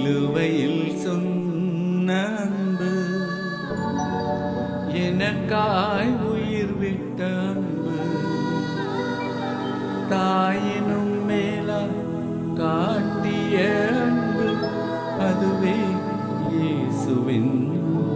சிலுவையில் சொன்ன அன்பு, எனக்காய் உயிர் விட்ட அன்பு, தாயினும் மேலா காட்டிய அன்பு, அதுவே இயேசுவின் அன்பு.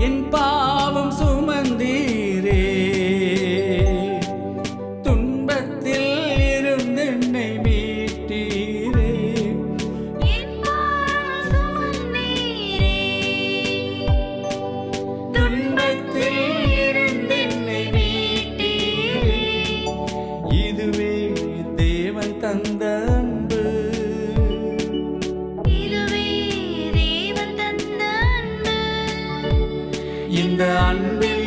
என் பாவம் சுமந்தீரே, துன்பத்தில் இருந்து என்னை மீட்டீரே. துன்பத்தில் இருந்து என்னை மீட்டீரே. இதுவே தேவன் தந்த அன்பு, இந்த அன்பில்